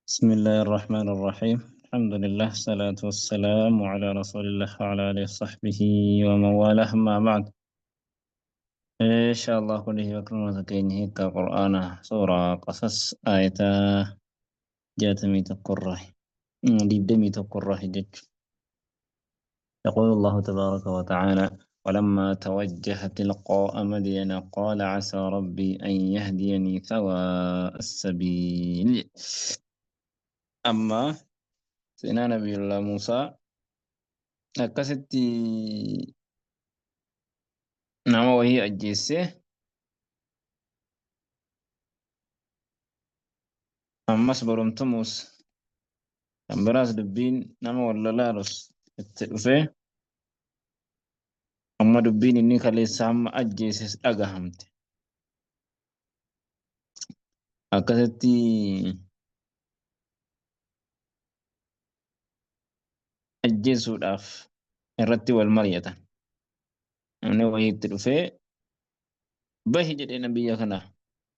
بسم الله الرحمن الرحيم. الحمد لله الصلاة والسلام على رسول الله وعلى آله وصحبه ومن والاه ما بعد. إن شاء الله كله يكرم تكينه كقرآن سورة قصص آية جاتمي تقرة ديدمي تقرة جج. يقول الله تبارك وتعالى: ولما توجه تلقاء مدين قال عسى ربي أن يهديني سواء السبيل. أما سيدنا نبي الله موسى akkasitti nama wahii ajjeesse ammas barumtumus kan biraas dubbiin nama wallaalus itti dhufe amma dubbiin inni kaleessa hamma ajjeeses dhagahamte. Akkasitti ajjeesuudhaaf irratti wal mari'atan. Namni wahii itti dhufee bahi jedhee nabiyya kana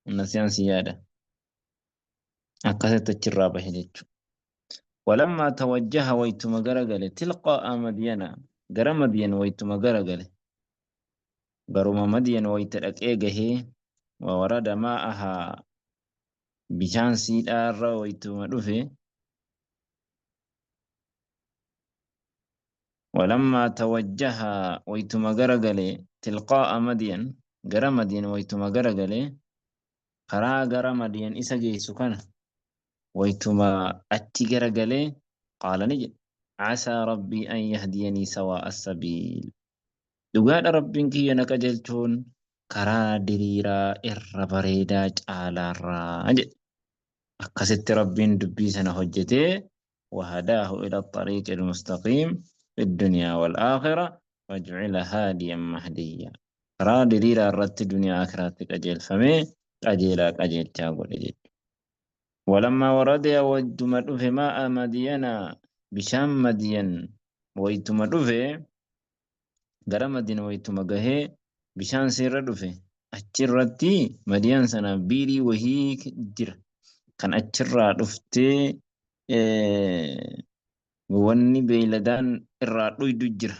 humna siyaansii yaada. Akkasitti achirraa bahe jechuudha. ولما توجه ويتم غرغله تلقاء مدين غرا مدين ويتم غرغله غرما مدين ويتدقه غه وورد ماءها بشان سيدار ويتم دفه. ولما توجه ويتم غرغله تلقاء مدين غرا مدين ويتم غرغله خرا غرا مدين إسا جيسو كان ويتما أتي غرغله قال نجد عسى ربي أن يهديني سواء السبيل. Dhugaadha rabbiin kiyya na qajeelchuun karaa diriiraa irra bareedaa caalaarraa jedhe. Akkasitti rabbiin dubbii sana hojjetee wahadaahu ila xariiqi almustaqiim fi dunyaa wal aakhira wajcila haadiyan mahdiyya. Karaa diriiraa irratti duniyaa akiraatti qajeelfamee qajeelaa qajeelchaa godhe jechuudha. ولما ورد ويتم دفه ماء مدينا بشام مدين ويتم دفه gara madiina wayituma gahee bishaan seerra dhufe achirratti madiyaan sana biirii wahii jira kan achirraa dhuftee wanni beeyladaan irraa dhuydu jira.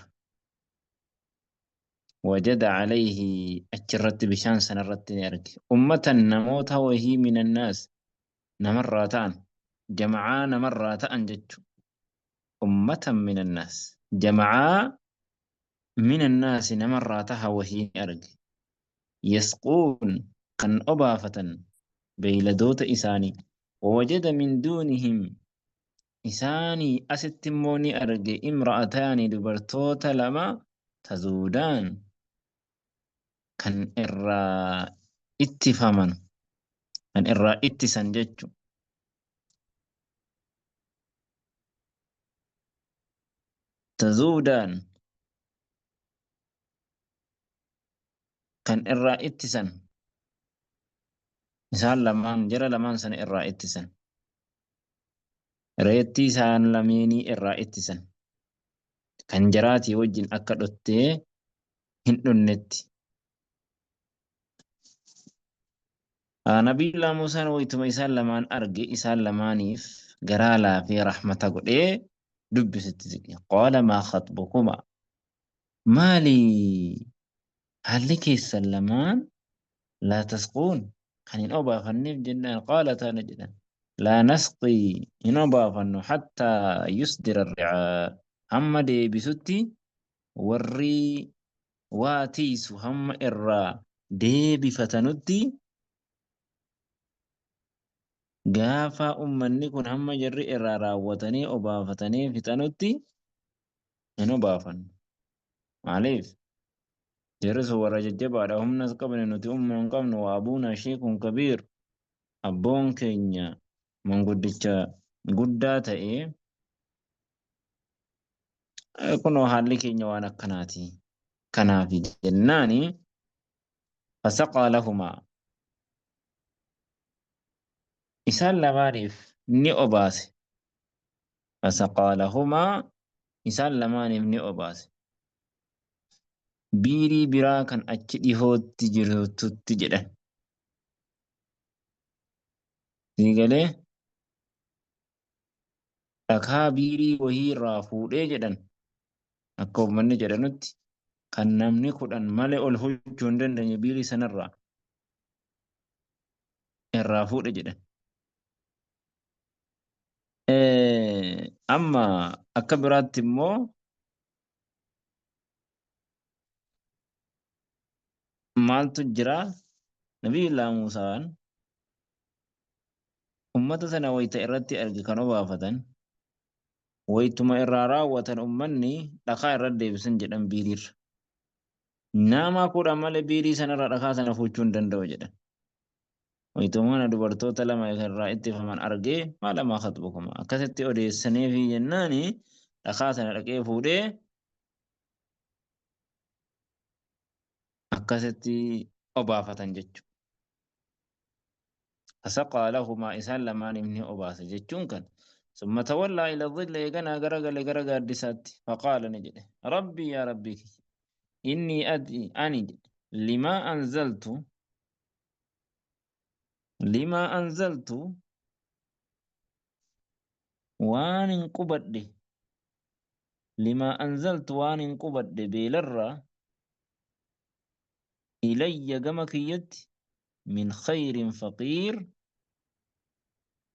وجد عليه achirratti bishaan sanarratti ni arge ummatan namoota wahii min annaas namarraa ta'an jama'aa namarraa ta'an jechu ummatan min annaas jama'aa من الناس نمراتها وهي أرج يسقون كان أبافة بيلدوت إساني ووجد من دونهم إساني أستموني أرج امرأتان دبرتوت لما تزودان كان إرى اتفاما كان إرى اتسنجج تزودان kan irraa ittisan isaan lamaan jara lamaan sana irraa ittisan reettii isaan lameenii irraa ittisan kan jaraatii wajjin akka dhottee hin dhunnetti. Nabiyullaa Muusaan wayituma isaan lamaan arge isaan lamaaniif garaa laafee rahmata godhee dubbisitti siqe. Qaala maa khatbukumaa maalii haalli keessan lamaan لا تسقون كان أبا فنيف جنان قال تانا جدا لا نسقي إن أبا فنو حتى يصدر الرعاء هم دي بسوتي وري واتيس هم إرى دي بفتنوتي غافا أمني كن هم جري إرى راوتني أبا فتني فتنوتي إن أبا فنو عليف جرس ورججبا هم نسقبن نتي من قبن وأبونا شيخ كبير abboon keenya manguddicha guddaa ta'e kunoo haalli keenya waan akkanaati kanaafi jennaani fasaqaa lahumaa isaan lamaaniif ni obaase fasaqaa lahumaa isaan lamaaniif ni obaase biirii biraa kan achi dhihootti jirtutti jedhan. Digalee dhakaa biirii wahii irraa fuudhee jedhan akka uummanni jedhanutti kan namni 10 malee ol hojjechuu hin dandeenye biirii sanarraa irraa fuudhe jedhan. Amma akka biraatti immoo maaltu jira Nabiyullaa Muusaan ummata sana wayita irratti arge kan obaafatan wayituma irraa raawwatan ummanni dhakaa irra deebisan jedhan biiriirra. Nama 10 malee biirii sanarraa dhakaa sana fuudhuu hin danda'u jedhan. Wayituma dubartoota lama irraa ittifaman argee maalamaa khatbukuma akkasitti odeessaniifi jennaani dhakaa sana dhaqee fuudhee akkasitti obaafatan jechuudha. فسقى لهما إسان لما نمني أباس جتشون كان ثم تولى إلى الظل يغنى غرغ الدسات فقال نجده ربي يا ربي إني أدري أني لما أنزلت وان قبد لما أنزلت وان قبد بيلرا إلي قمك يد من خير فقير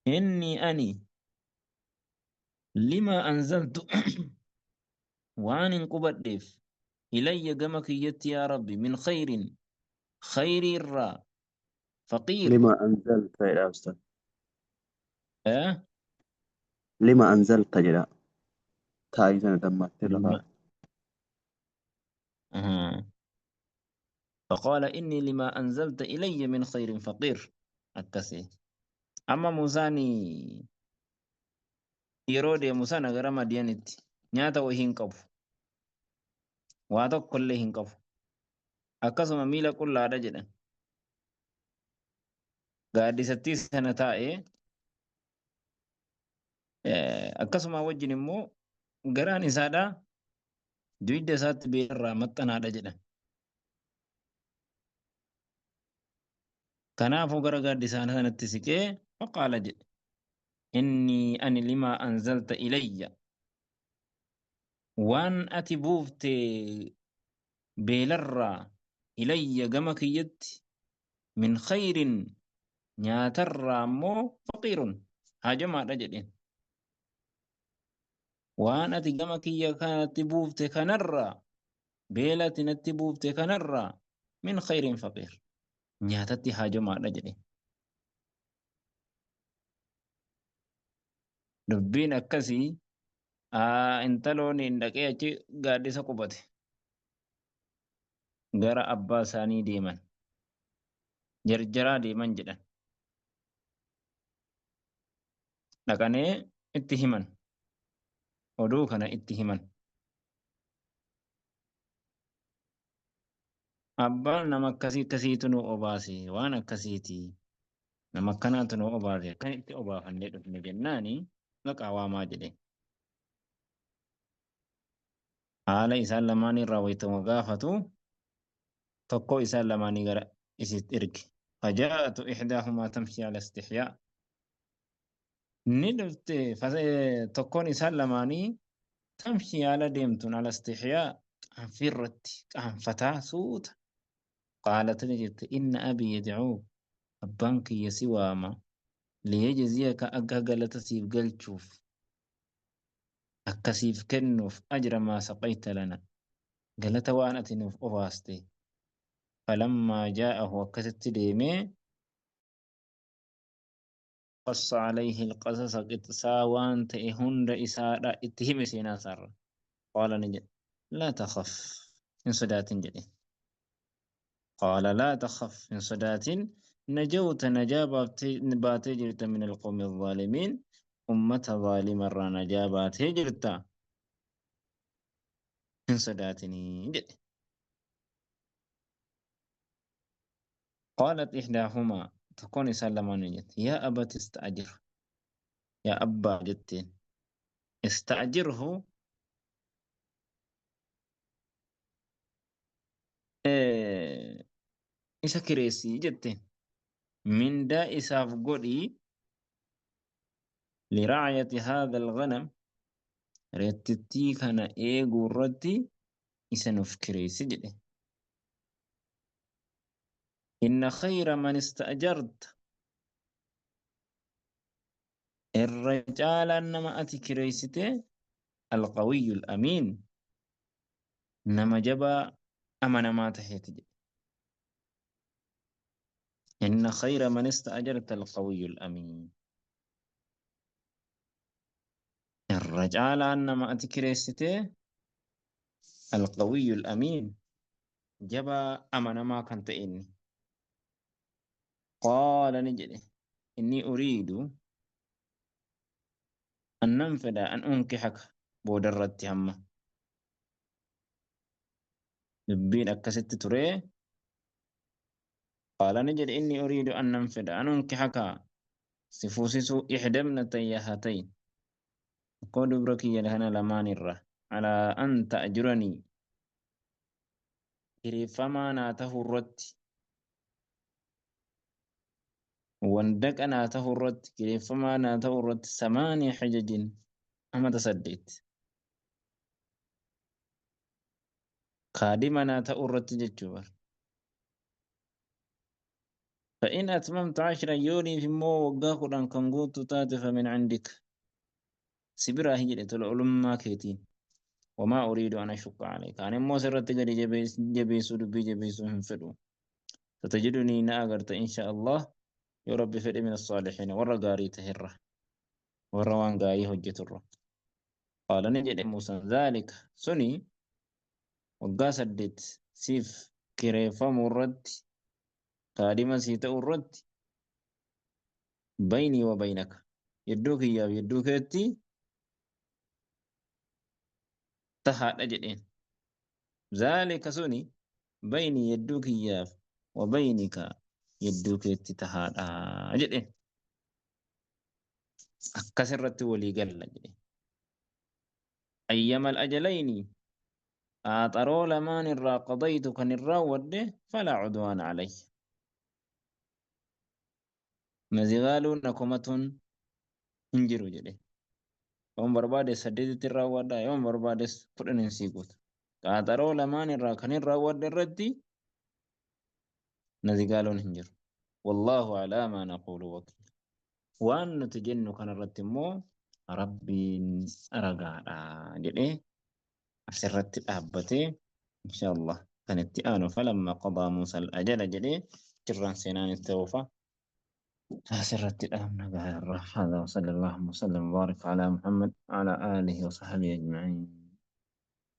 إني أني لما أنزلت وان قبدف إلي قمك يت يا ربي من خير الرا فقير لما أنزلت يا أستاذ أه؟ لما أنزلت جرا تايزن دمت لما لها أه. فقال إني لما أنزلت إلي من خير فقير أكسي أما موساني يرودي موسانا غرام ديانتي نياتا وهين قبو واتو كله قبو akkasuma miila qullaadha jedhan gaaddisattii sana taa'ee akkasuma wajjin immoo garaan isaadha duyda isaatti beelarraa maxxanaadha jedhan kanaafuu gara gaaddisaa sanatti siqee faqaala jedhe innii ani limaa anzalta ilayya waan ati buufte beelarraa ilayya gama kiyyatti min khayrin nyaatarraa immoo faqiirun haajamaadha jedheen waan ati gama kiyya kanatti buufte kanarraa beelati natti buufte kanarraa min khayrin faqiir nyaatatti haajamaadha jedheen dubbiin akkasii intaloon hin dhaqee achi gaaddisa qubate gara abbaa isaanii deeman jarjaraa deeman jedhan dhaqanee itti himan oduu kana itti himan abbaan nama akkasiitu nu obaase waan akkasiiti nama akkanaatu nu obaase akkan itti obaafannee dhufne jennaani maqaa waamaa jedhe haala isaan lamaan irraa wayitama gaafatu tokko isaan lamaanii gara isitti erge فجاءت إحداهما تمشي على استحياء ندفت تكون سلماني تمشي على ديمتون على استحياء فرت فتاة صوت قالت نجت إن أبي يدعوك أبانك يسواما ليجزيك أقلت سيف قلتشوف أكسيف كنوف أجر ما سقيت لنا قالت وأنا تنوف أفاستي فلما جاءه وكست ديمي قص عليه القصص قصا وانت هند إسارة اتهم سينا سر قال نجد لا تخف من صدات جدي قال لا تخف من صدات نجوت نجابات جرت من القوم الظالمين أمة ظالمة را نجابات جرت من صداتني جدي قالت إحداهما تكون سلمان جت يا أبت استأجر يا أبا جتين استأجره إسا كريسي جتين من دا إساف قولي لرعية هذا الغنم رتتي كان إيغو رتي إسنفكري سجده إن خير من استأجرت الرجال أنما أتكريسته القوي الأمين نما جبا أمن ما تحيت إن خير من استأجرت القوي الأمين الرجال أنما أتكريسته القوي الأمين جبا أمن ما كنت إني قال نجده إني أريد أن ننفد أن أنكحك بودرت همه دبين أكست تري قال نجد إني أريد أن ننفد أن أنكحك سفوسس إحدى ابنتي هاتين قد بركي لهنا لمان الره على أن تأجرني فما ناته الرت وندك أنا تهرت فما ناته الرت 8 حجج أما تصديت خادمنا تأرت ججور فإن أتممت 10 يوني في مو وقاكو أن كنغوتو تاتف من عندك سبرا هي العلماء كيتين وما أريد أن أشق عليك أنا مو سرت قد جبيس دبي جبيس فدو ستجدني ناغرت إن شاء الله يا رب فدي من الصالحين ورقاري تهرة وروان قاي هجة الرب قال نجد موسى ذلك سني وقاس الدت سيف كريفا مرد قادما سيتا الرد بيني وبينك يدوك يا يدوك يتي تهاد أجدين ذلك سني بيني يدوك يا وبينك يدوك يتي تهاد أجدين أكسرت ولي قال أجدين أيما الأجلين آطروا لمان الرا قضيت كان الرا وده فلا عدوان علي نزغال نكمة هنجرو جده يوم برباد سديد الرا وده يوم برباد فرن سيقوت آطروا لمان الرا كان الرا وده ردي نزغال هنجر والله على ما نقول وكيل وأن نتجن كان الرتمو ربي أرقى جده أسرت أهبته إن شاء الله كانت آن فلما قضى موسى الأجل جدي جران سنان التوفى أسرت الأمن هذا وصلى الله وسلم وبارك على محمد وعلى آله وصحبه أجمعين